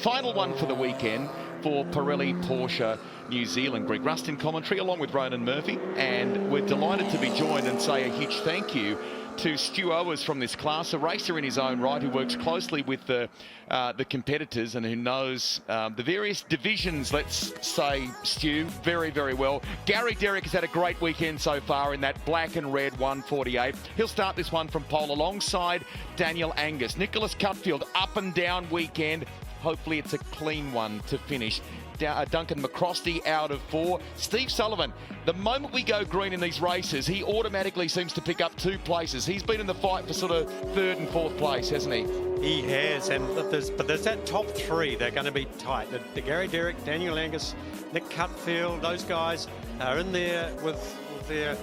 final one for the weekend for Pirelli Porsche New Zealand. Greg Rust in commentary along with Ronan Murphy, and we're delighted to be joined and say a huge thank you to Stu Owers from this class, a racer in his own right who works closely with the competitors and who knows the various divisions, let's say, Stu, very, very well. Gary Derrick has had a great weekend so far in that black and red 148. He'll start this one from pole alongside Daniel Angus. Nicholas Cutfield, up and down weekend. Hopefully it's a clean one to finish. Duncan McCrosty out of 4. Steve Sullivan, the moment we go green in these races, he automatically seems to pick up 2 places. He's been in the fight for sort of 3rd and 4th place, hasn't he? He has, but there's that top 3. They're going to be tight. The Gary Derrick, Daniel Angus, Nick Cutfield, those guys are in there with their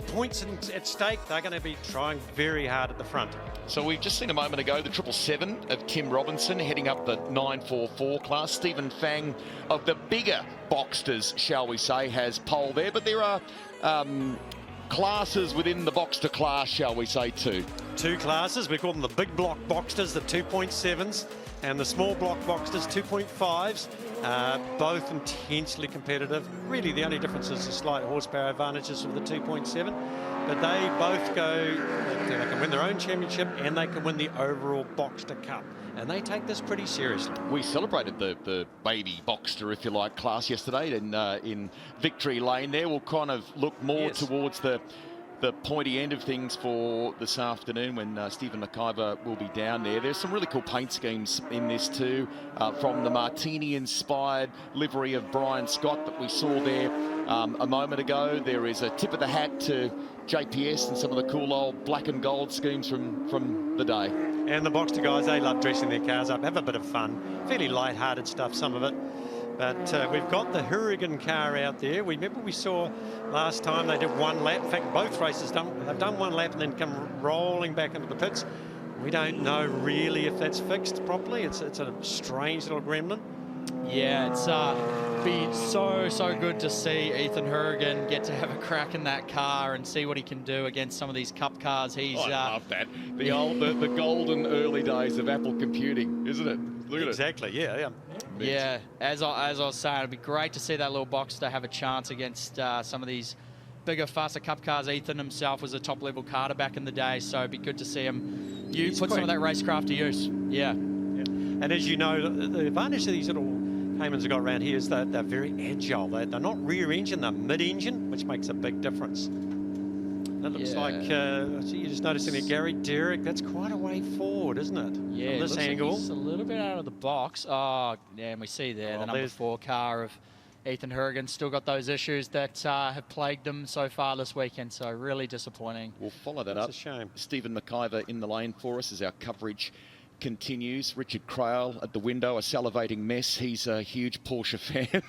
points at stake. They're going to be trying very hard at the front. So we've just seen a moment ago the 777 of Kim Robinson heading up the 944 class. Stephen Fang of the bigger Boxsters, shall we say, has pole there. But there are classes within the Boxster class, shall we say, too. 2 classes. We call them the big block Boxsters, the 2.7s, and the small block Boxsters, 2.5s. Both intensely competitive. Really, the only difference is the slight horsepower advantages of the 2.7. But they both go, they can win their own championship and they can win the overall Boxster Cup. And they take this pretty seriously. We celebrated the baby Boxster, if you like, class yesterday in Victory Lane there. We'll kind of look more towards the pointy end of things for this afternoon when Stephen McIver will be down there. There's some really cool paint schemes in this too, from the Martini-inspired livery of Brian Scott that we saw there a moment ago. There is a tip of the hat to JPS and some of the cool old black and gold schemes from the day. And the Boxster guys, they love dressing their cars up, have a bit of fun, fairly light-hearted stuff, some of it. But we've got the Hourigan car out there. Remember we saw last time they did 1 lap. In fact, both races they've done 1 lap and then come rolling back into the pits. We don't know really if that's fixed properly. It's a strange little gremlin. Yeah, it's been so good to see Ethan Hourigan get to have a crack in that car and see what he can do against some of these Cup cars. I love that. The golden early days of Apple computing, isn't it? Look at exactly, yeah. Yeah, as I was saying, it'd be great to see that little Boxster have a chance against some of these bigger, faster Cup cars. Ethan himself was a top-level karter back in the day, so it'd be good to see him put some of that racecraft to use. Yeah. And as you know, the advantage of these little Caymans have got around here is that they're very agile. They're not rear engine, they're mid engine, which makes a big difference. That looks like, you just noticing that Gary Derrick, that's quite a way forward, isn't it? Yeah, from this angle. Like he's a little bit out of the box. Oh, yeah, and we see there the number 4 car of Ethan Hourigan. Still got those issues that have plagued them so far this weekend, so really disappointing. We'll follow that up. It's a shame. Stephen McIver in the lane for us as our coverage continues. Richard Crail at the window, a salivating mess. He's a huge Porsche fan.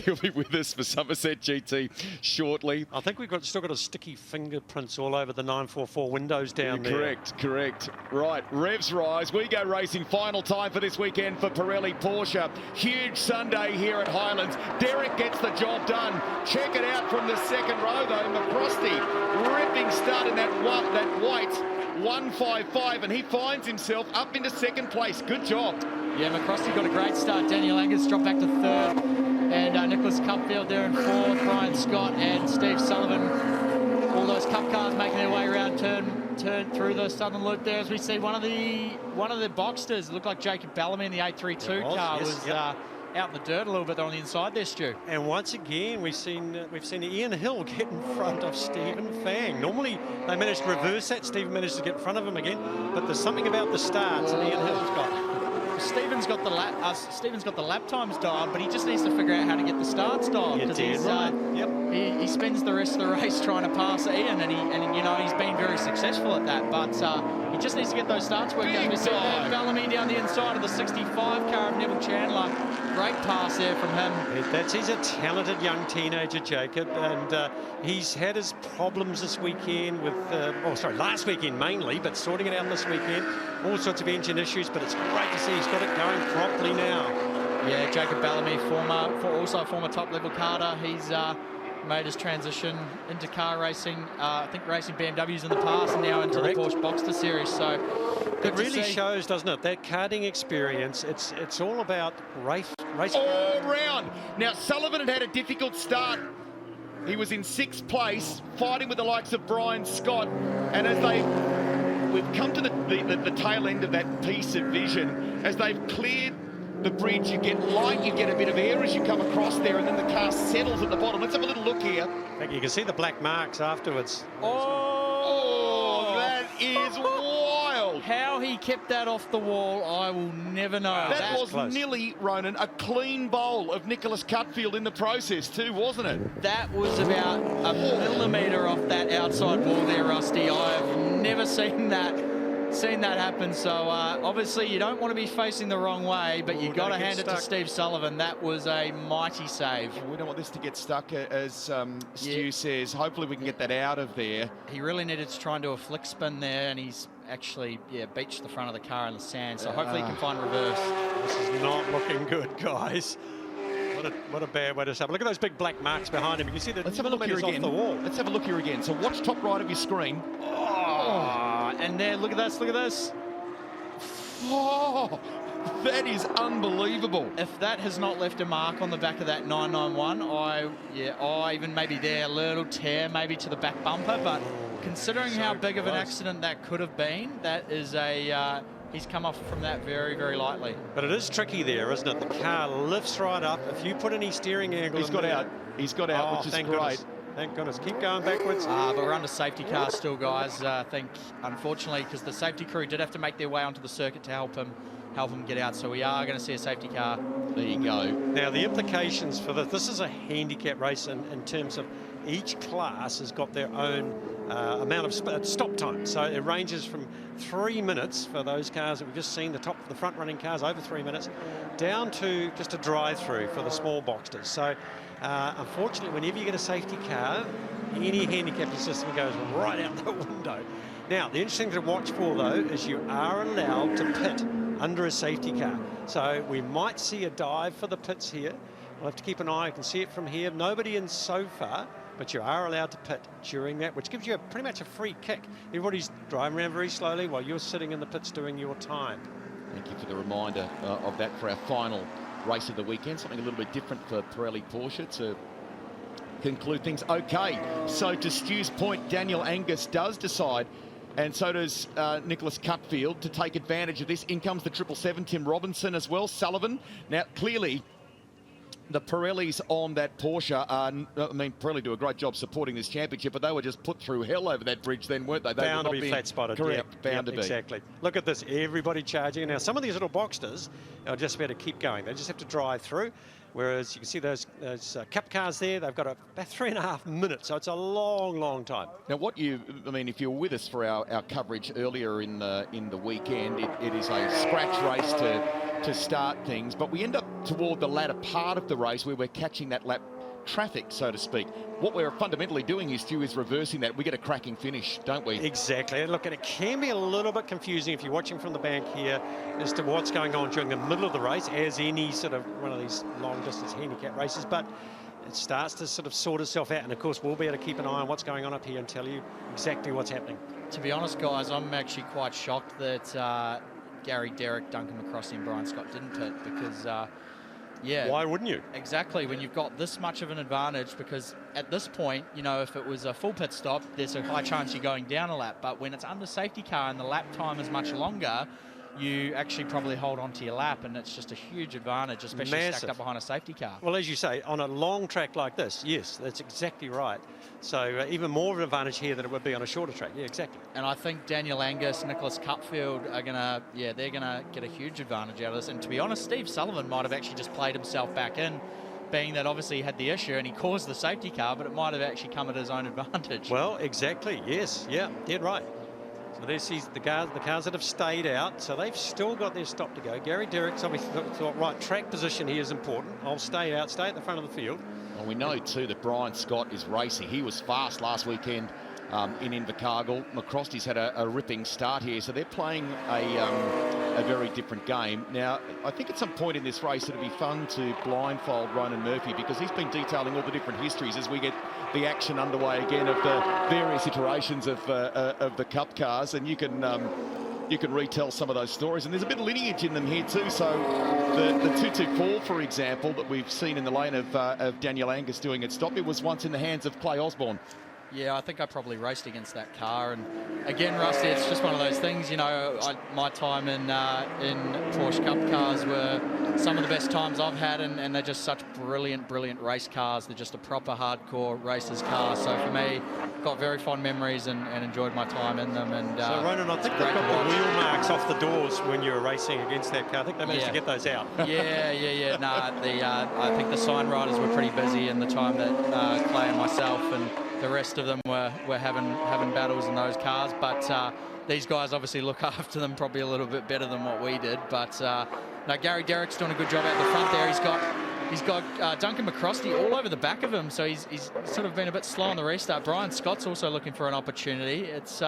He'll be with us for Somerset GT shortly. I think we've still got a sticky fingerprints all over the 944 windows down there. Correct. Right, revs rise. We go racing. Final time for this weekend for Pirelli Porsche. Huge Sunday here at Highlands. Derrick gets the job done. Check it out from the second row though. McCrosty ripping start in that white 155, and he finds himself up into 2nd place. Good job. Yeah, McCrosty got a great start. Daniel Angus dropped back to 3rd, and Nicholas Cutfield there in 4th. Brian Scott and Steve Sullivan. All those Cup cars making their way around turn through the Southern Loop there as we see one of the Boxsters. It looked like Jacob Bellamy in the 832 car was out in the dirt a little bit on the inside there, Stu. And once again, we've seen Ian Hill get in front of Stephen Fang. Normally, they managed to reverse that. Stephen managed to get in front of him again. But there's something about the starts that Ian Hill's got. Stephen's got the lap times dialed, but he just needs to figure out how to get the starts dialed. He spends the rest of the race trying to pass Ian, and you know he's been very successful at that. But he just needs to get those starts worked out. We see there Bellamy down the inside of the 65 car of Neville Chandler. Great pass there from him. He's a talented young teenager, Jacob, and he's had his problems this weekend with, last weekend mainly, but sorting it out this weekend. All sorts of engine issues, but it's great to see he's got it going properly now. Yeah, Jacob Bellamy, also a former top-level karter. made his transition into car racing. I think racing BMWs in the past, and now into Correct. the Porsche Boxster series. So It really shows, doesn't it? That karting experience. It's all about race. All round. Now, Sullivan had a difficult start. He was in 6th place, fighting with the likes of Brian Scott. And as we've come to the tail end of that piece of vision, as they've cleared the bridge, you get light, you get a bit of air as you come across there, and then the car settles at the bottom. Let's have a little look here. You can see the black marks afterwards. Oh, that is wild. How he kept that off the wall, I will never know. That was close. nearly, Ronan, a clean bowl of Nicholas Cutfield in the process too, wasn't it? That was about a millimetre off that outside wall there, Rusty. I've never seen that happen. So obviously you don't want to be facing the wrong way, but you got to hand it to Steve Sullivan. That was a mighty save. We don't want this to get stuck, as Stu says. Hopefully we can get that out of there. He really needed to try and do a flick spin there, and he's actually beached the front of the car in the sand. So hopefully he can find reverse. This is not looking good, guys. What a bad way to start. Look at those big black marks behind him. You can see the millimeters off the wall. Let's have a look here again. So watch top right of your screen. And there, look at this, look at this. Oh, that is unbelievable. If that has not left a mark on the back of that 991, even maybe there, a little tear maybe to the back bumper, but considering how big of an accident that could have been, that is he's come off from that very, very lightly. But it is tricky there, isn't it? The car lifts right up. If you put any steering angle He's got out, which is great. Goodness. Thank goodness. Keep going backwards. But we're under safety car still, guys. I think, unfortunately, because the safety crew did have to make their way onto the circuit to help him get out. So we are going to see a safety car. There you go. Now, the implications for this is a handicap race in terms of each class has got their own amount of stop time. So it ranges from 3 minutes for those cars that we've just seen, the front running cars over 3 minutes, down to just a drive-through for the small Boxsters. So unfortunately, whenever you get a safety car, any handicapping system goes right out the window. Now, the interesting thing to watch for, though, is you are allowed to pit under a safety car. So we might see a dive for the pits here. We'll have to keep an eye. You can see it from here. Nobody in so far, but you are allowed to pit during that, which gives you pretty much a free kick. Everybody's driving around very slowly while you're sitting in the pits doing your time. Thank you for the reminder of that for our final race of the weekend. Something a little bit different for Pirelli Porsche to conclude things. Okay, so to Stu's point, Daniel Angus does decide, and so does Nicholas Cutfield, to take advantage of this. In comes the 777, Tim Robinson as well, Sullivan. Now, clearly, the Pirellis on that Porsche Pirelli do a great job supporting this championship, but they were just put through hell over that bridge then, weren't they? They bound to be flat-spotted. Correct, bound to be. Exactly. Look at this, everybody charging. Now, some of these little Boxsters are just about to keep going. They just have to drive through, whereas you can see those Cup cars there, they've got about 3.5 minutes, so it's a long, long time. Now, if you were with us for our coverage earlier in the weekend, it is a scratch race to start things, but we end up toward the latter part of the race where we're catching that lap traffic, so to speak. What we're fundamentally doing is reversing that. We get a cracking finish, don't we? Exactly. Look, and it can be a little bit confusing if you're watching from the bank here as to what's going on during the middle of the race, as any sort of one of these long distance handicap races, but it starts to sort itself out, and of course we'll be able to keep an eye on what's going on up here and tell you exactly what's happening. To be honest, guys, I'm actually quite shocked that Gary, Derek, Duncan McCrossy and Brian Scott didn't pit, because why wouldn't you? Exactly, when you've got this much of an advantage, because at this point, if it was a full pit stop, there's a high chance you're going down a lap, but when it's under safety car and the lap time is much longer, you actually probably hold on to your lap, and it's just a huge advantage, especially stacked up behind a safety car. Well, as you say, on a long track like this, yes, that's exactly right. So even more of an advantage here than it would be on a shorter track. Yeah, exactly. And I think Daniel Angus, Nicholas Cutfield are they're gonna get a huge advantage out of this. And to be honest, Steve Sullivan might have actually just played himself back in, being that obviously he had the issue and he caused the safety car, but it might have actually come at his own advantage. Well, exactly. Yes. Yeah. Dead right. So there's the cars that have stayed out, so they've still got their stop to go. Gary Derrick's obviously thought, right, track position here is important. I'll stay at the front of the field. Well, we know too that Brian Scott is racing. He was fast last weekend in Invercargill. McCrosty's had a ripping start here, so they're playing a a very different game. Now, I think at some point in this race it'll be fun to blindfold Ronan Murphy, because he's been detailing all the different histories as we get the action underway again of the various iterations of the Cup cars, and you can retell some of those stories, and there's a bit of lineage in them here too. So the 224, for example, that we've seen in the lane of Daniel Angus doing at stop, it was once in the hands of Clay Osborne. Yeah, I think I probably raced against that car. And again, Rusty, it's just one of those things, you know, my time in Porsche Cup cars were some of the best times I've had, and they're just such brilliant race cars. They're just a proper hardcore racers car. So for me, got very fond memories and enjoyed my time in them. And so Ronan, I think they've got the wheel marks off the doors when you were racing against that car. I think they managed to get those out. Yeah. I think the sign riders were pretty busy in the time that Clay and myself and the rest of them were having battles in those cars, but these guys obviously look after them probably a little bit better than what we did. But no, Gary Derrick's doing a good job out the front there. He's got Duncan McCrosty all over the back of him, so he's sort of been a bit slow on the restart. Brian Scott's also looking for an opportunity. It's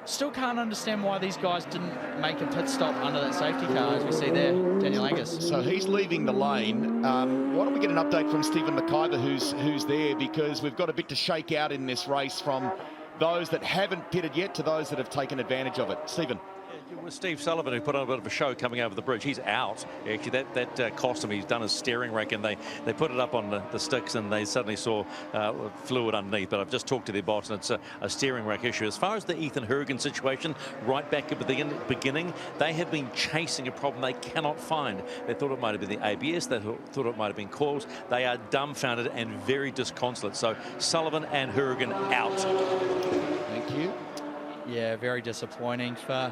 still can't understand why these guys didn't make a pit stop under that safety car, as we see there, Daniel Angus. So he's leaving the lane. Why don't we get an update from Stephen McIver, who's there, because we've got a bit to shake out in this race from those that haven't pitted yet to those that have taken advantage of it. Stephen. With Steve Sullivan, who put on a bit of a show coming over the bridge, he's out. Actually, that cost him. He's done his steering rack, and they put it up on the sticks, and they suddenly saw fluid underneath. But I've just talked to their boss, and it's a steering rack issue. As far as the Ethan Hurrigan situation, right back at the beginning, they have been chasing a problem they cannot find. They thought it might have been the ABS. They thought it might have been coils. They are dumbfounded and very disconsolate. So Sullivan and Hurrigan out. Thank you. Yeah, very disappointing for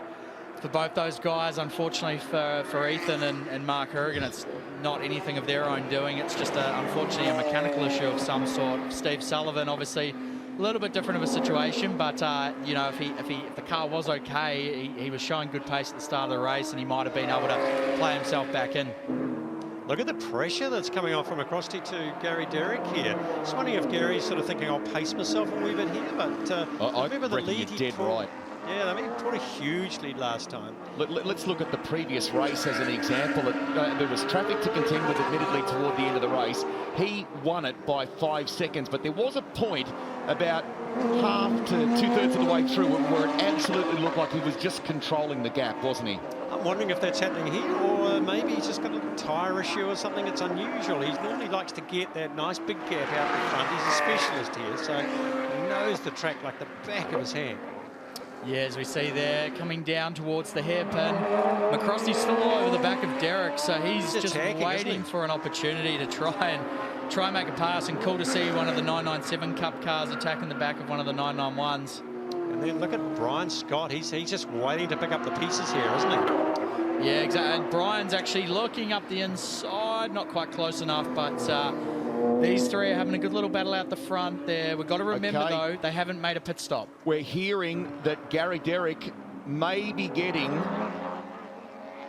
both those guys. Unfortunately for Ethan and Mark Hurrigan, it's not anything of their own doing. It's just unfortunately a mechanical issue of some sort. Steve Sullivan, obviously a little bit different of a situation, but you know, if the car was okay, he was showing good pace at the start of the race, and he might have been able to play himself back in. Look at the pressure that's coming off from McCrosty to Gary Derrick here. Just wondering if Gary's sort of thinking, I'll pace myself a wee bit here, but I remember the lead you're dead right. Yeah, I mean, he put a huge lead last time. Let's look at the previous race as an example. There was traffic to contend with, admittedly, toward the end of the race. He won it by 5 seconds, but there was a point about half to 2/3 of the way through it where it absolutely looked like he was just controlling the gap, wasn't he? I'm wondering if that's happening here, or maybe he's just got a tyre issue or something that's unusual. He normally likes to get that nice big gap out the front. He's a specialist here, so he knows the track like the back of his hand. Yeah, as we see there, coming down towards the hairpin. McCrosty's still all over the back of Derrick, so he's just waiting for an opportunity to try and make a pass. And cool to see one of the 997 Cup cars attacking the back of one of the 991s. And then look at Brian Scott. He's just waiting to pick up the pieces here, isn't he? Yeah, exactly. And Brian's actually looking up the inside, not quite close enough, but these three are having a good little battle out the front there. We've got to remember, though, they haven't made a pit stop. We're hearing that Gary Derrick may be getting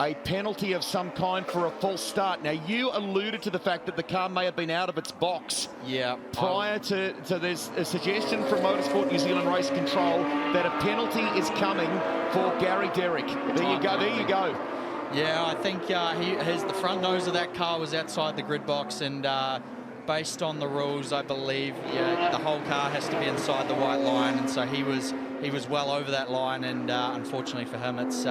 a penalty of some kind for a false start. Now, you alluded to the fact that the car may have been out of its box. Yeah. Prior to there's a suggestion from Motorsport New Zealand Race Control that a penalty is coming for Gary Derrick. There you go. Yeah, I think the front nose of that car was outside the grid box, and based on the rules, I believe, the whole car has to be inside the white line, and so he was well over that line, and unfortunately for him, it's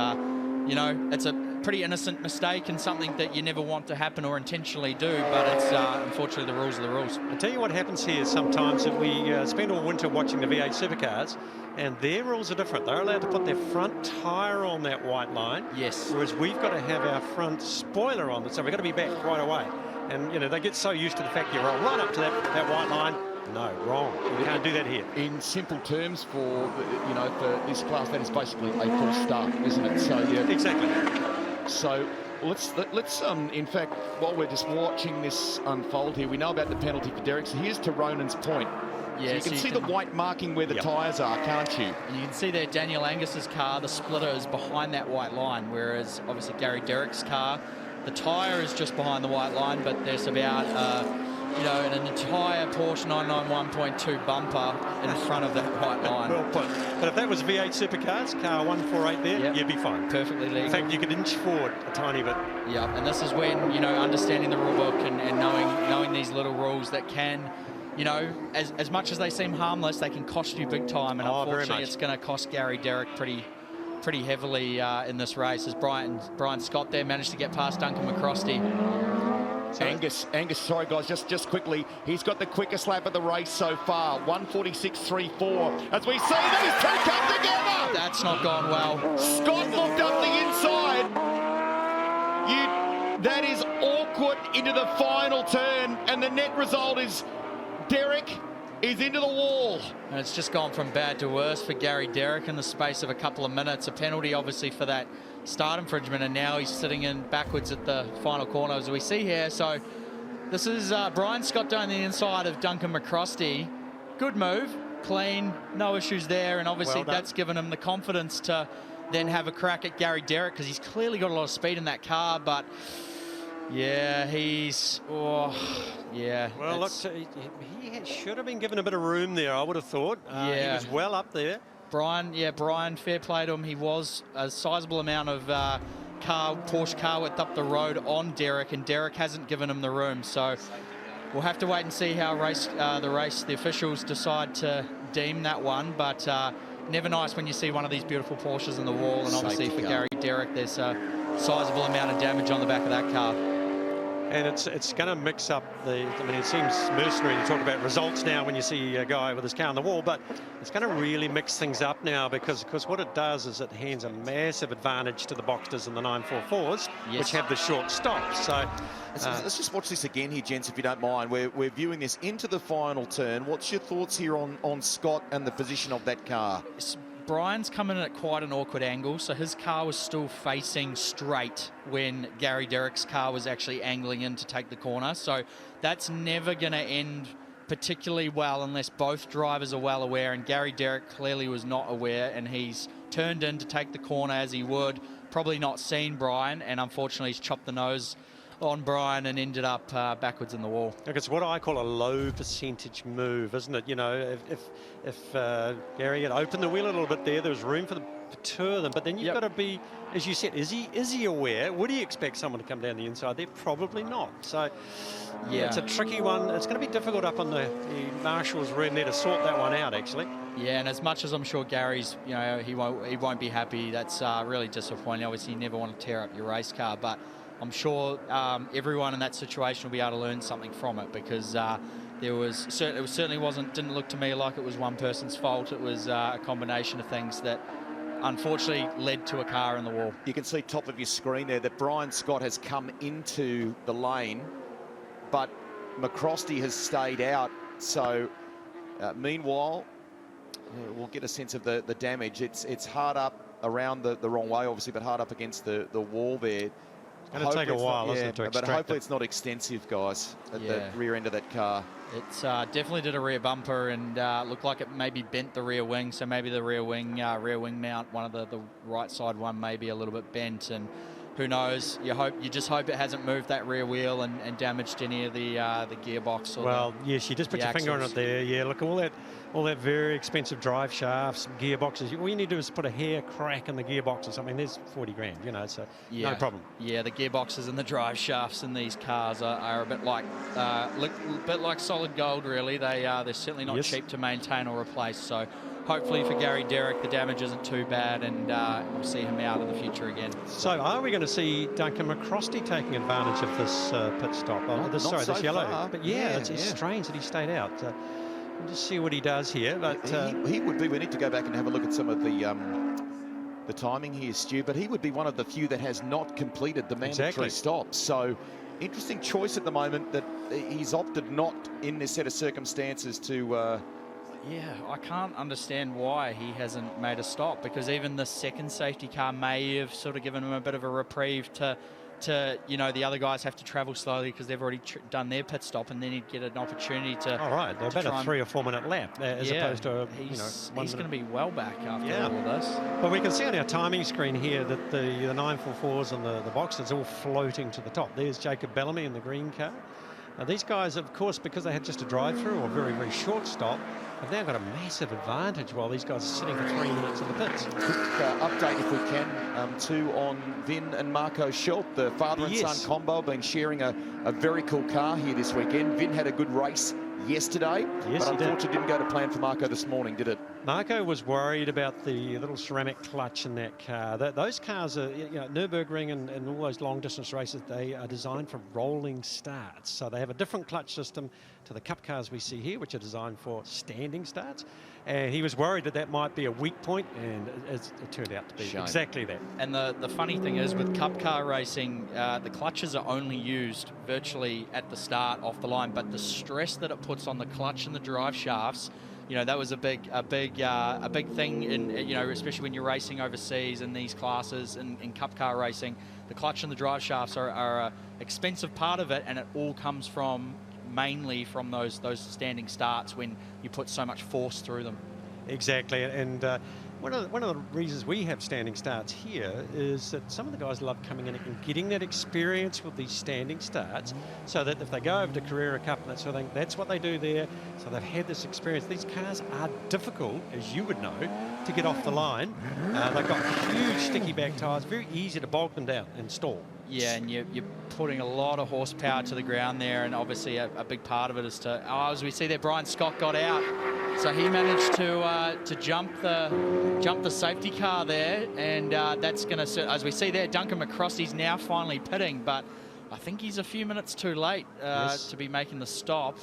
it's a pretty innocent mistake and something that you never want to happen or intentionally do, but it's unfortunately the rules are the rules. I'll tell you what happens here sometimes, that we spend all winter watching the V8 supercars, and their rules are different. They're allowed to put their front tyre on that white line. Yes. Whereas we've got to have our front spoiler on, so we've got to be back right away. And, you know, they get so used to the fact you roll right up to that white line. No, wrong. We can't do that here. In simple terms, for this class, that is basically a false start, isn't it? So yeah, exactly. So let's in fact, while we're just watching this unfold here, we know about the penalty for Derrick. So here's to Ronan's point. Yeah, so you can see the white marking where the tyres are, can't you? And you can see there Daniel Angus's car, the splitter is behind that white line, whereas obviously Gary Derrick's car, the tyre is just behind the white line, but there's about you know, an entire Porsche 991.2 bumper in front of that white line. Well put. But if that was V8 Supercars, car 148 there, Yep. you'd be fine. Perfectly legal. In fact, you could inch forward a tiny bit. Yeah, and this is when, you know, understanding the rule book and knowing these little rules that can, you know, as much as they seem harmless, they can cost you big time. And Oh, very unfortunately, much. it's going to cost Gary Derrick pretty heavily in this race, as Brian Scott there managed to get past Duncan McCrosty. Angus, sorry guys, just quickly, he's got the quickest lap of the race so far, 1:46.34. As we see these two come together. That's not gone well. Scott looked up the inside. That is awkward into the final turn, and the net result is Derrick is into the wall. And it's just gone from bad to worse for Gary Derrick in the space of a couple of minutes. A penalty, obviously, for that start infringement, and now he's sitting in backwards at the final corner, as we see here. So this is Brian Scott down the inside of Duncan McCrosty. Good move, clean, no issues there, and obviously that's given him the confidence to then have a crack at Gary Derrick, because he's clearly got a lot of speed in that car, but yeah, Well, look, he should have been given a bit of room there, I would have thought. He was well up there. Brian, fair play to him. He was a sizable amount of Porsche car width up the road on Derrick, and Derrick hasn't given him the room. So we'll have to wait and see how the officials decide to deem that one. But never nice when you see one of these beautiful Porsches in the wall, and obviously for Gary Derrick, there's a sizable amount of damage on the back of that car. And it's going to mix up I mean, it seems mercenary to talk about results now when you see a guy with his car on the wall, but it's going to really mix things up now, because what it does is it hands a massive advantage to the Boxsters and the 944s, which have the short stops. So let's just watch this again here, gents, if you don't mind. We're viewing this into the final turn. What's your thoughts here on Scott and the position of that car? Brian's coming in at quite an awkward angle, so his car was still facing straight when Gary Derrick's car was actually angling in to take the corner. So that's never going to end particularly well unless both drivers are well aware, and Gary Derrick clearly was not aware, and he's turned in to take the corner as he would, probably not seen Brian, and unfortunately he's chopped the nose on Brian and ended up backwards in the wall. Look, it's what I call a low percentage move, isn't it? You know, if Gary had opened the wheel a little bit there was room for two of them, but then you've got to be, as you said, is he aware? Would he expect someone to come down the inside there? Probably not. So yeah, it's a tricky one. It's going to be difficult up on the marshal's room there to sort that one out, actually. Yeah, and as much as I'm sure Gary's, you know, he won't be happy. That's really disappointing. Obviously, you never want to tear up your race car, but I'm sure everyone in that situation will be able to learn something from it, because didn't look to me like it was one person's fault. It was a combination of things that unfortunately led to a car in the wall. You can see top of your screen there that Brian Scott has come into the lane, but McCrosty has stayed out. So meanwhile, we'll get a sense of the damage. It's hard up around the wrong way, obviously, but hard up against the wall there. It's going to take a while, isn't it, to extract but hopefully it. It's not extensive, guys, at the rear end of that car. It's definitely did a rear bumper and looked like it maybe bent the rear wing, so maybe the rear wing mount, one of the right side one, may be a little bit bent, and who knows? You just hope it hasn't moved that rear wheel and damaged any of the gearbox. Or yes, you just put your finger on it there. Yeah, look, all that very expensive drive shafts, gearboxes. All you need to do is put a hair crack in the gearbox or something. There's 40 grand, you know, so no problem. Yeah, the gearboxes and the drive shafts in these cars are a bit like solid gold, really. They're certainly not cheap to maintain or replace. So hopefully for Gary Derrick, the damage isn't too bad, and we'll see him out in the future again. So are we going to see Duncan McCrosty taking advantage of this pit stop? This yellow. Far. But it's strange that he stayed out. We'll just see what he does here. But he would be. We need to go back and have a look at some of the timing here, Stu. But he would be one of the few that has not completed the mandatory stops. So interesting choice at the moment that he's opted not in this set of circumstances to. Yeah, I can't understand why he hasn't made a stop, because even the second safety car may have sort of given him a bit of a reprieve to you know, the other guys have to travel slowly because they've already done their pit stop, and then he'd get an opportunity to. All right, they're about a 3 or 4 minute lap as opposed to he's going to be well back after all this. But we can see on our timing screen here that the 944s and the Boxsters all floating to the top. There's Jacob Bellamy in the green car. Now these guys, of course, because they had just a drive-through or very, very short stop, have now got a massive advantage while these guys are sitting for 3 minutes in the pits. Quick update, if we can, too, on Vin and Marco Schulp, the father and son combo, been sharing a very cool car here this weekend. Vin had a good race yesterday, yes, but unfortunately didn't go to plan for Marco this morning, did it? Marco was worried about the little ceramic clutch in that car. Those cars are, you know, Nürburgring and all those long distance races, they are designed for rolling starts. So they have a different clutch system to the Cup cars we see here, which are designed for standing starts. And he was worried that that might be a weak point, and it turned out to be exactly that. And the funny thing is, with Cup car racing, the clutches are only used virtually at the start off the line, but the stress that it puts on the clutch and the drive shafts, you know, that was a big thing in, you know, especially when you're racing overseas in these classes in Cup car racing. The clutch and the drive shafts are an expensive part of it, and it all comes from mainly from those standing starts when you put so much force through them. Exactly, and one of the reasons we have standing starts here is that some of the guys love coming in and getting that experience with these standing starts, so that if they go over to Carrera Cup and that sort of thing, that's what they do there. So they've had this experience. These cars are difficult, as you would know, to get off the line. They've got huge sticky back tyres, very easy to bog them down and stall. Yeah, and you're putting a lot of horsepower to the ground there, and obviously a big part of it is to, as we see there, Brian Scott got out, so he managed to jump the safety car there, and that's going to, as we see there, Duncan McCrosty's now finally pitting, but I think he's a few minutes too late to be making the stop.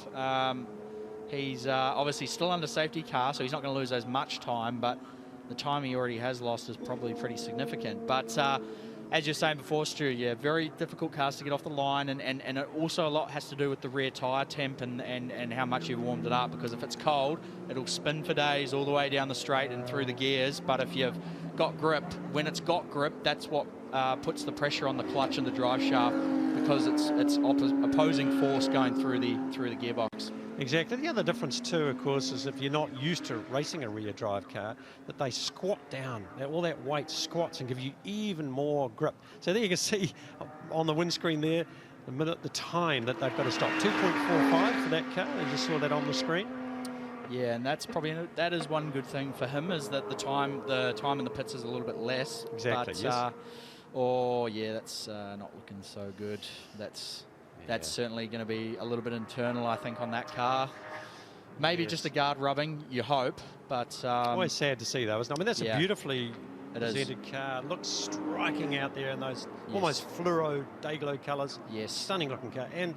He's obviously still under safety car, so he's not going to lose as much time, but the time he already has lost is probably pretty significant. But as you're saying before, Stu, yeah, very difficult cars to get off the line, and it also a lot has to do with the rear tyre temp and how much you've warmed it up, because if it's cold, it'll spin for days all the way down the straight and through the gears. But if you've got grip, when it's got grip, that's what puts the pressure on the clutch and the drive shaft, because it's opposing force going through the gearbox. Exactly. The other difference too, of course, is if you're not used to racing a rear drive car, that they squat down. All that weight squats and give you even more grip. So there you can see on the windscreen there, the time that they've got to stop. 2.45 for that car. You just saw that on the screen. Yeah, and that is one good thing for him, is that the time in the pits is a little bit less. Exactly. But, yes. oh yeah, that's not looking so good. That's certainly going to be a little bit internal, I think, on that car. Maybe just a guard rubbing, you hope, but... always sad to see, though, isn't it? I mean, that's a beautifully presented is. car. Looks striking out there in those almost fluoro day-glow colours. Yes. Stunning-looking car. And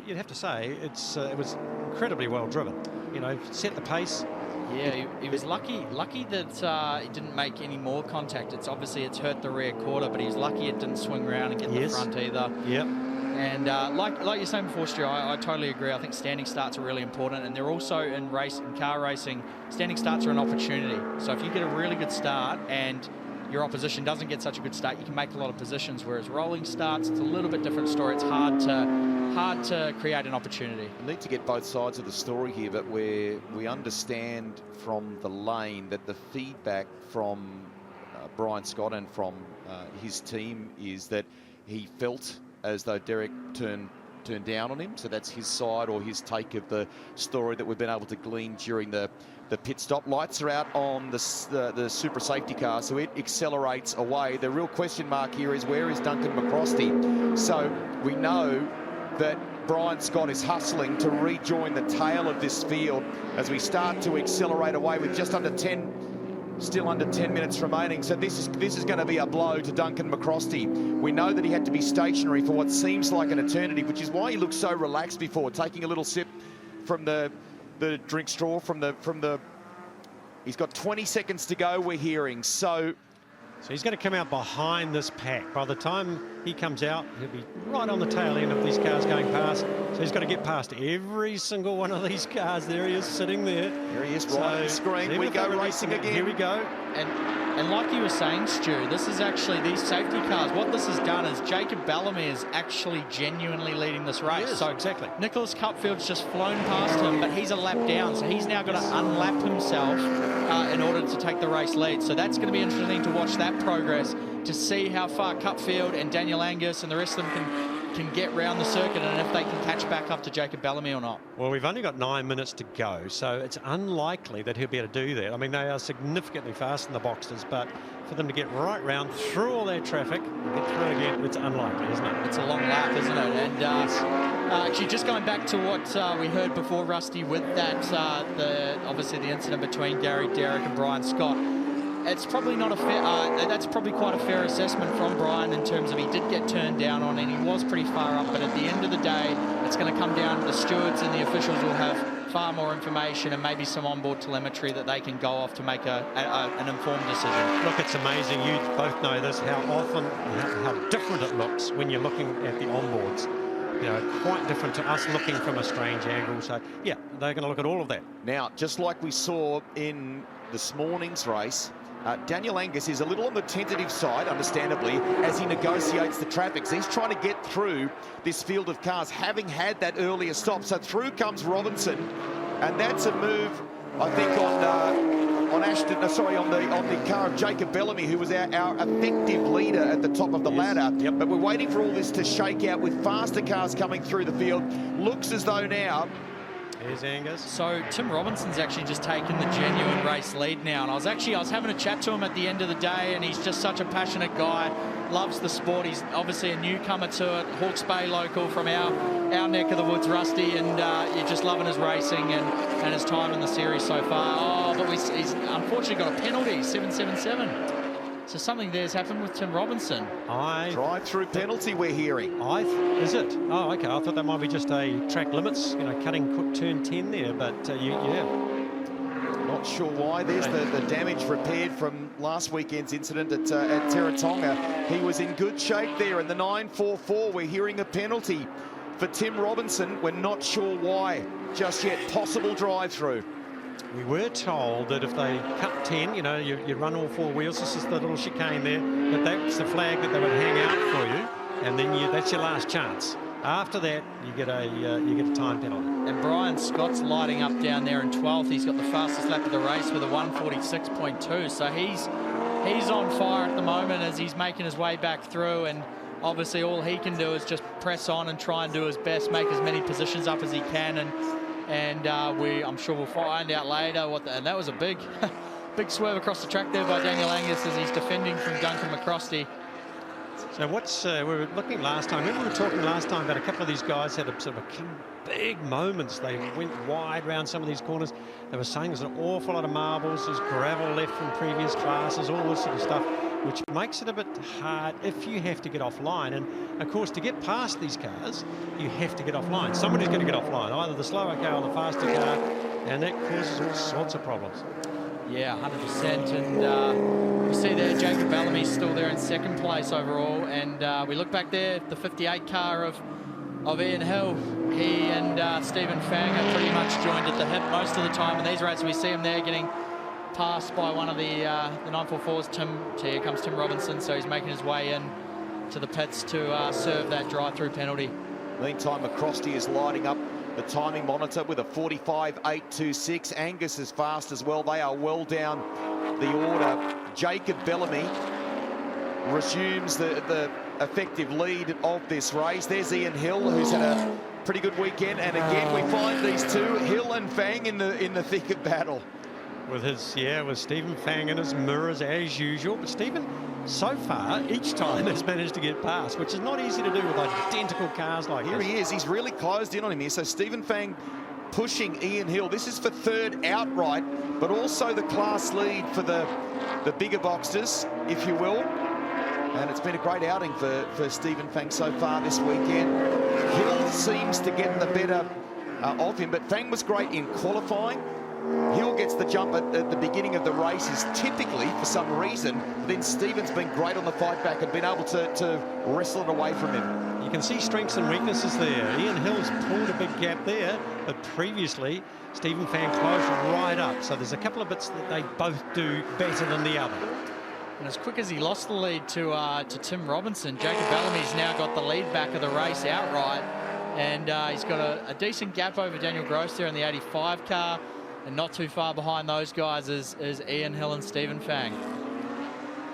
you'd have to say it was incredibly well driven. You know, set the pace. Yeah, he was lucky that he didn't make any more contact. It's hurt the rear quarter, but he's lucky it didn't swing around and get the front either. Yep. And like you're saying before, Stu, I totally agree. I think standing starts are really important, and they're also in car racing, standing starts are an opportunity. So if you get a really good start and your opposition doesn't get such a good start, you can make a lot of positions, whereas rolling starts, it's a little bit different story. It's hard to create an opportunity. I need to get both sides of the story here, but where we understand from the lane that the feedback from Brian Scott and from his team is that he felt as though Derek turned down on him. So that's his side, or his take of the story that we've been able to glean during the pit stop. Lights are out on the super safety car, so it accelerates away. The real question mark here is, where is Duncan McCrosty? So we know that Brian Scott is hustling to rejoin the tail of this field as we start to accelerate away with just still under 10 minutes remaining. So this is going to be a blow to Duncan McCrosty. We know that he had to be stationary for what seems like an eternity, which is why he looked so relaxed before, taking a little sip from the drink straw from the. He's got 20 seconds to go, we're hearing. So he's going to come out behind this pack. By the time he comes out, he'll be right on the tail end of these cars going past. So he's got to get past every single one of these cars. There he is, sitting there. There he is, right on the screen. We go racing again. Here we go. And like you were saying, Stu, this is actually, these safety cars, what this has done is Jacob Bellamy is actually genuinely leading this race. So exactly. Nicholas Cupfield's just flown past him, but he's a lap down, so he's now got to unlap himself in order to take the race lead. So that's going to be interesting to watch that progress, to see how far Cupfield and Daniel Angus and the rest of them can get round the circuit and if they can catch back up to Jacob Bellamy or not. Well, we've only got 9 minutes to go, so it's unlikely that he'll be able to do that. I mean, they are significantly faster than the Boxsters, but for them to get right round through all that traffic and get through again, it's unlikely, isn't it? It's a long lap, isn't it? And actually, just going back to what we heard before, Rusty, with that, obviously the incident between Gary Derrick and Brian Scott, it's probably not a fair, that's probably quite a fair assessment from Brian in terms of he did get turned down on and he was pretty far up, but at the end of the day, it's going to come down to the stewards and the officials will have far more information and maybe some onboard telemetry that they can go off to make an informed decision. Look, it's amazing. You both know this, how often, how different it looks when you're looking at the onboards. You know, quite different to us looking from a strange angle. So, yeah, they're going to look at all of that. Now, just like we saw in this morning's race, Daniel Angus is a little on the tentative side, understandably, as he negotiates the traffic. So he's trying to get through this field of cars, having had that earlier stop. So through comes Robinson, and that's a move, I think, on Ashton. Sorry, on the car of Jacob Bellamy, who was our effective leader at the top of the ladder. Yep. But we're waiting for all this to shake out with faster cars coming through the field. Looks as though now. Here's Angus. So Tim Robinson's actually just taken the genuine race lead now, and I was having a chat to him at the end of the day, and he's just such a passionate guy, loves the sport. He's obviously a newcomer to it, Hawke's Bay local from our neck of the woods, Rusty, and you're just loving his racing and his time in the series so far. Oh, but he's unfortunately got a penalty, 777. So something there's happened with Tim Robinson. Drive-through penalty we're hearing. Is it? Oh, okay. I thought that might be just a track limits, you know, cutting quick turn 10 there, but yeah. Not sure why. There's the damage repaired from last weekend's incident at Terratonga. He was in good shape there in the 944. We're hearing a penalty for Tim Robinson. We're not sure why just yet. Possible drive-through. We were told that if they cut 10, you know, you run all four wheels, this is the little chicane there, but that's the flag that they would hang out for you, and then that's your last chance. After that, you get a time penalty. And Brian Scott's lighting up down there in 12th. He's got the fastest lap of the race with a 146.2, so he's on fire at the moment as he's making his way back through, and obviously all he can do is just press on and try and do his best, make as many positions up as he can, and I'm sure we'll find out later and that was a big big swerve across the track there by Daniel Angus as he's defending from Duncan McCrosty. So we were looking last time. Remember we were talking last time about a couple of these guys had a sort of big moments. They went wide around some of these corners. They were saying there's an awful lot of marbles, there's gravel left from previous classes, all this sort of stuff, which makes it a bit hard if you have to get offline. And of course, to get past these cars, you have to get offline. Somebody's going to get offline, either the slower car or the faster car, and that causes all sorts of problems. Yeah, 100%. And we see there Jacob Bellamy's still there in second place overall. And we look back there, the 58 car of Ian Hill. He and Stephen Fang are pretty much joined at the hip most of the time in these races. We see him there getting passed by one of the 944s. Here comes Tim Robinson, so he's making his way in to the pits to serve that drive-through penalty. Meantime, McCrosty is lighting up the timing monitor with a 45.826. Angus is fast as well. They are well down the order. Jacob Bellamy resumes the effective lead of this race. There's Ian Hill, who's had a pretty good weekend, and again we find these two, Hill and Fang, in the thick of battle. With Stephen Fang in his mirrors as usual, but Stephen so far each time has managed to get past, which is not easy to do with identical cars like here. This. He is. He's really closed in on him here. So Stephen Fang pushing Ian Hill. This is for third outright, but also the class lead for the bigger Boxsters, if you will. And it's been a great outing for Stephen Fang so far this weekend. Hill seems to get the better of him, but Fang was great in qualifying. Hill gets the jump at the beginning of the races, typically, for some reason. Then Stephen's been great on the fight back and been able to wrestle it away from him. You can see strengths and weaknesses there. Ian Hill's pulled a big gap there, but previously Stephen Fang closed right up. So there's a couple of bits that they both do better than the other. And as quick as he lost the lead to Tim Robinson, Jacob Bellamy's now got the lead back of the race outright. And he's got a decent gap over Daniel Gross there in the 85 car. And not too far behind those guys is Ian Hill and Stephen Fang.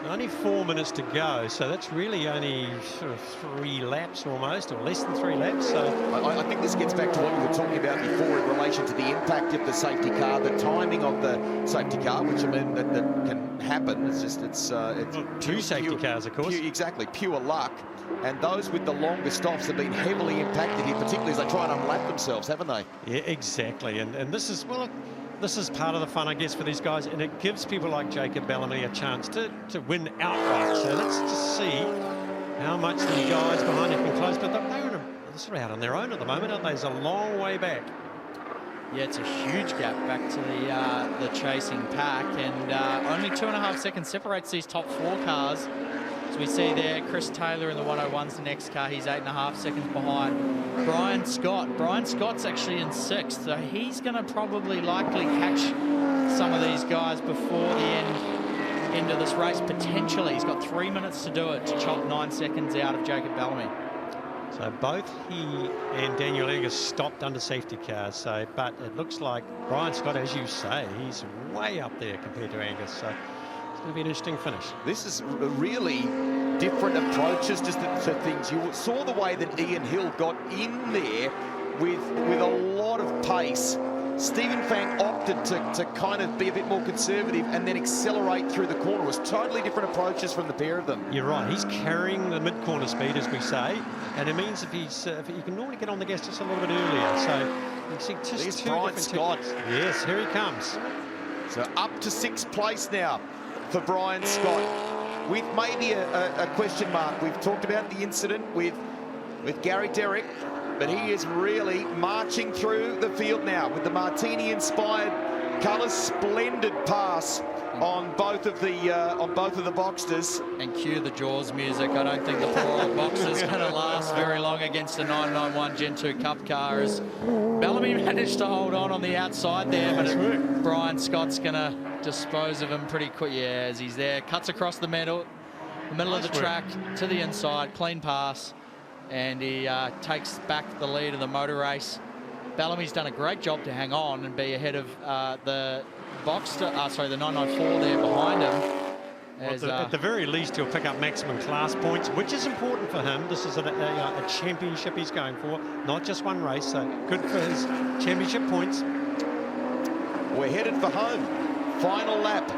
Only 4 minutes to go, so that's really only sort of 3 laps almost, or less than 3 laps. So I think this gets back to what we were talking about before in relation to the impact of the safety car, the timing of the safety car, which I mean that can happen. It's just it's well, 2 safety cars, of course. Exactly, pure luck. And those with the longer stops have been heavily impacted here, particularly as they try and unlap themselves, haven't they? Yeah, exactly. And this is, well, this is part of the fun, I guess, for these guys, and it gives people like Jacob Bellamy a chance to win outright. So let's just see how much the guys behind him can close. But they're sort of out on their own at the moment, aren't they? It's a long way back. Yeah, it's a huge gap back to the chasing pack, and only 2.5 seconds separates these top 4 cars. As we see there, Chris Taylor in the 101's the next car. He's 8.5 seconds behind. Brian Scott's actually in 6th, so he's going to probably likely catch some of these guys before the end of this race, potentially. He's got 3 minutes to do it, to chop 9 seconds out of Jacob Bellamy. So both he and Daniel Eggers stopped under safety cars. So, but it looks like Brian Scott, as you say, he's way up there compared to Angus. So it's going to be an interesting finish. This is really different approaches just to things. You saw the way that Ian Hill got in there with a lot of pace. Stephen Fang opted to kind of be a bit more conservative and then accelerate through the corner. It was totally different approaches from the pair of them. You're right. He's carrying the mid-corner speed, as we say, and it means if he can normally get on the gas just a little bit earlier. So you see just 2 Brian different Scott. techniques. Yes, here he comes. So up to 6th place now for Brian Scott, with maybe a question mark. We've talked about the incident with Gary Derrick, but he is really marching through the field now with the Martini-inspired colours. Splendid pass on both of the Boxsters. And cue the Jaws music. I don't think the poor old Boxster's going to last very long against a 991 Gen 2 Cup car, as Bellamy managed to hold on the outside there, but Brian Scott's going to dispose of him pretty quick. Yeah, as he's there, cuts across the middle of the track to the inside, clean pass, and he takes back the lead of the motor race. Bellamy's done a great job to hang on and be ahead of the Boxster, the 994 there behind him. At the very least, he'll pick up maximum class points, which is important for him. This is a championship he's going for, not just one race, so good for his championship points. We're headed for home. Final lap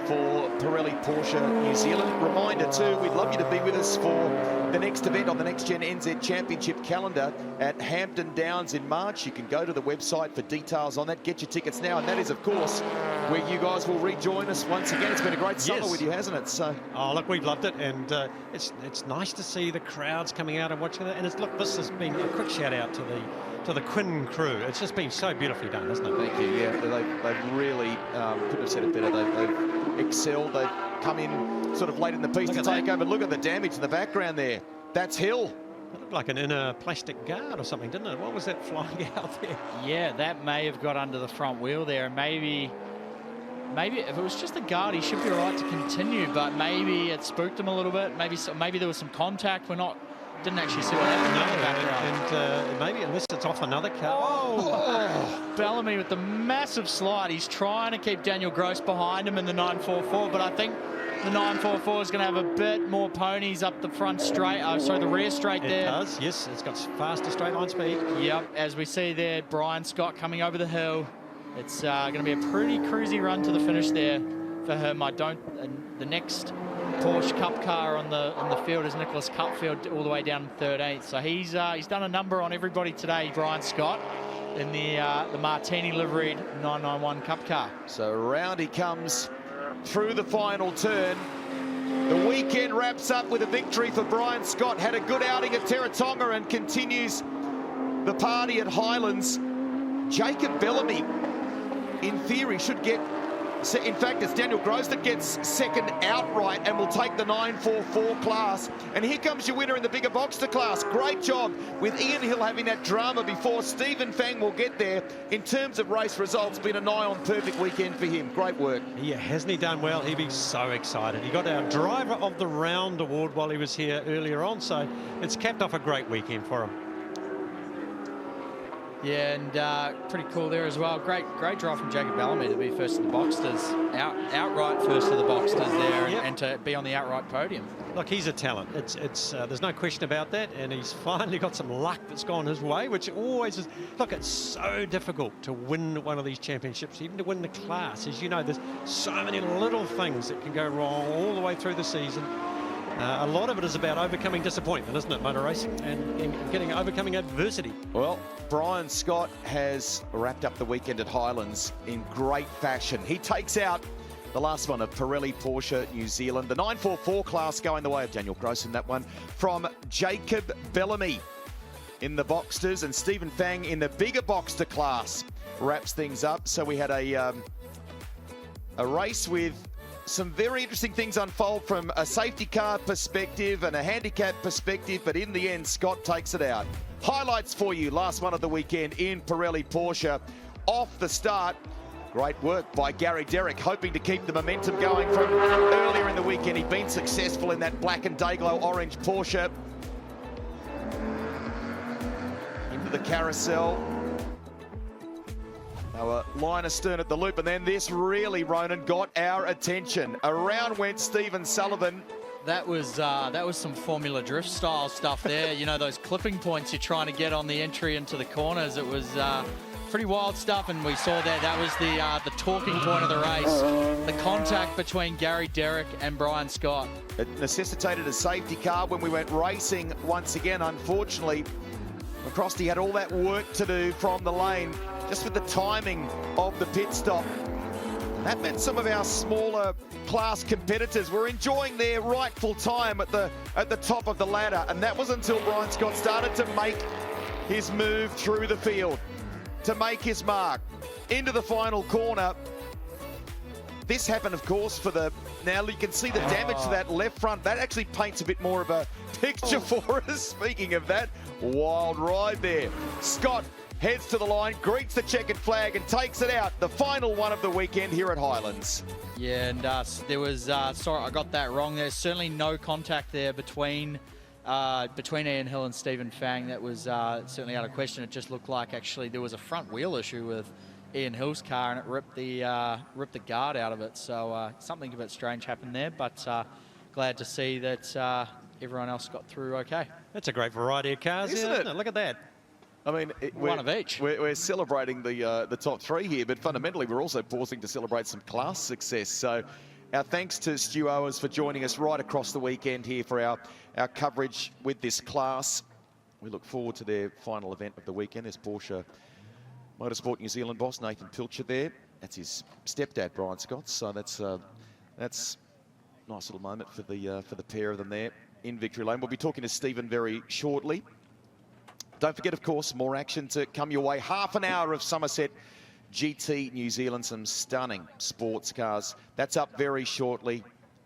for Pirelli Porsche New Zealand. Reminder too, we'd love you to be with us for the next event on the Next Gen NZ Championship calendar at Hampton Downs in March. You can go to the website for details on that. Get your tickets now, and that is, of course, where you guys will rejoin us once again. It's been a great summer with you, hasn't it? So, oh, look, we've loved it, and it's nice to see the crowds coming out and watching it. And look, this has been a quick shout out to the Quinn crew. It's just been so beautifully done, hasn't it? Thank you. Yeah, they've really couldn't have said it better. They've excelled. They've come in sort of late in the piece to take over. Look at the damage in the background there. That's Hill. It looked like an inner plastic guard or something, didn't it? What was that flying out there? Yeah, that may have got under the front wheel there, and maybe if it was just a guard, he should be all right to continue, but maybe it spooked him a little bit. Maybe there was some contact. Didn't actually see what happened. And maybe unless it's off another car. Oh, Bellamy with the massive slide. He's trying to keep Daniel Gross behind him in the 944, but I think the 944 is going to have a bit more ponies up the front straight. The rear straight there. It does, yes. It's got faster straight line speed. Yep, as we see there, Brian Scott coming over the hill. It's going to be a pretty cruisy run to the finish there for him. The next Porsche Cup car on the field is Nicholas Cutfield, all the way down in 13th. So he's done a number on everybody today, Brian Scott, in the Martini liveried 991 Cup car. So around he comes through the final turn. The weekend wraps up with a victory for Brian Scott. Had a good outing at Teretonga and continues the party at Highlands. Jacob Bellamy, in theory, should get... In fact, it's Daniel Gross that gets second outright and will take the 944 class. And here comes your winner in the bigger Boxster class. Great job with Ian Hill having that drama before. Stephen Fang will get there. In terms of race results, been a nigh on perfect weekend for him. Great work. Yeah, hasn't he done well? He'd be so excited. He got our Driver of the Round award while he was here earlier on, so it's capped off a great weekend for him. Yeah, and pretty cool there as well. Great drive from Jacob Bellamy to be first to the Boxsters, outright first to the Boxsters there, and to be on the outright podium. Look, he's a talent. There's no question about that, and he's finally got some luck that's gone his way, which always is. Look, it's so difficult to win one of these championships, even to win the class. As you know, there's so many little things that can go wrong all the way through the season. A lot of it is about overcoming disappointment, isn't it, motor racing, and overcoming adversity. Well, Brian Scott has wrapped up the weekend at Highlands in great fashion. He takes out the last one of Pirelli Porsche New Zealand, the 944 class going the way of Daniel Gross in that one, from Jacob Bellamy in the Boxsters, and Stephen Fang in the bigger Boxster class wraps things up. So we had a race with some very interesting things unfold from a safety car perspective and a handicap perspective, but in the end, Scott takes it out. Highlights for you, last one of the weekend in Pirelli Porsche. Off the start, great work by Gary Derrick, hoping to keep the momentum going from earlier in the weekend. He'd been successful in that black and Dayglow orange Porsche. Into the carousel. Line astern at the loop, and then this really, Ronan, got our attention. Around went Stephen Sullivan. That was some Formula Drift style stuff there. You know, those clipping points you're trying to get on the entry into the corners. It was pretty wild stuff, and we saw that was the talking point of the race. The contact between Gary Derrick and Brian Scott. It necessitated a safety car when we went racing once again. Unfortunately, McCrosty had all that work to do from the lane, just with the timing of the pit stop. That meant some of our smaller class competitors were enjoying their rightful time at the top of the ladder, and that was until Brian Scott started to make his move through the field, to make his mark into the final corner. This happened, of course, now you can see the damage to that left front. That actually paints a bit more of a picture for us. Speaking of that, wild ride there. Scott heads to the line, greets the checkered flag, and takes it out. The final one of the weekend here at Highlands. Yeah, and there was, sorry, I got that wrong. There's certainly no contact there between Ian Hill and Stephen Fang. That was certainly out of question. It just looked like actually there was a front wheel issue with Ian Hill's car, and it ripped the guard out of it. So something a bit strange happened there, but glad to see that everyone else got through okay. That's a great variety of cars, isn't it? Look at that. I mean, one of each. We're celebrating the top three here, but fundamentally we're also pausing to celebrate some class success. So our thanks to Stu Owers for joining us right across the weekend here for our coverage with this class. We look forward to their final event of the weekend. There's Porsche Motorsport New Zealand boss Nathan Pilcher there. That's his stepdad, Brian Scott. So that's a nice little moment for the pair of them there in victory lane. We'll be talking to Stephen very shortly. Don't forget, of course, more action to come your way. Half an hour of Somerset GT New Zealand, some stunning sports cars. That's up very shortly.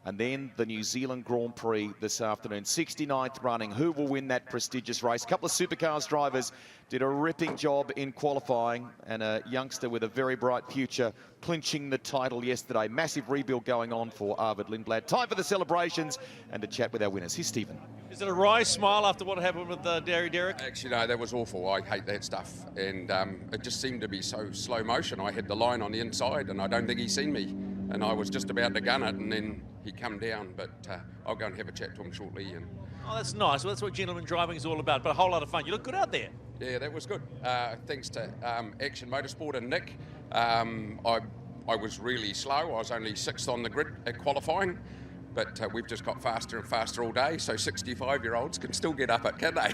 And then the New Zealand Grand Prix this afternoon. 69th running. Who will win that prestigious race? A couple of supercars drivers did a ripping job in qualifying, and a youngster with a very bright future clinching the title yesterday. Massive rebuild going on for Arvid Lindblad. Time for the celebrations and to chat with our winners. Here's Stephen. Is it a wry smile after what happened with Gary Derrick? Actually, no, that was awful. I hate that stuff. And it just seemed to be so slow motion. I had the line on the inside, and I don't think he's seen me. And I was just about to gun it, and then he come down. But I'll go and have a chat to him shortly. And oh, that's nice. Well, that's what gentleman driving is all about. But a whole lot of fun. You look good out there. yeah, that was good. Thanks to Action Motorsport and Nick. I was really slow. I was only 6th on the grid at qualifying. But we've just got faster and faster all day, so 65-year-olds can still get up it, can they?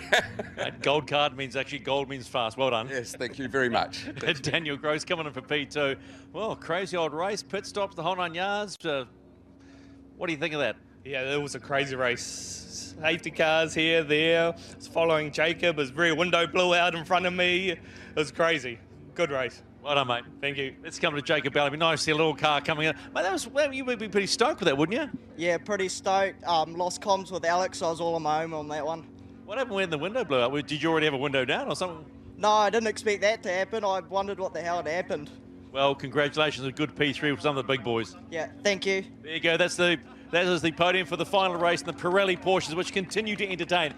That gold card means actually gold means fast. Well done. Yes, thank you very much. Daniel Gross coming in for P2. Well, crazy old race, pit stops, the whole 9 yards. What do you think of that? Yeah, it was a crazy race. Safety cars here, there. I was following Jacob. His rear window blew out in front of me. It was crazy. Good race. Well done, mate. Thank you. Let's come to Jacob Bellamy. Nice to see a little car coming in. Mate, you would be pretty stoked with that, wouldn't you? Yeah, pretty stoked. Lost comms with Alex, so I was all on my own on that one. What happened when the window blew out? Did you already have a window down or something? No, I didn't expect that to happen. I wondered what the hell had happened. Well, congratulations. A good P3 for some of the big boys. Yeah, thank you. There you go. That is the podium for the final race in the Pirelli Porsches, which continue to entertain.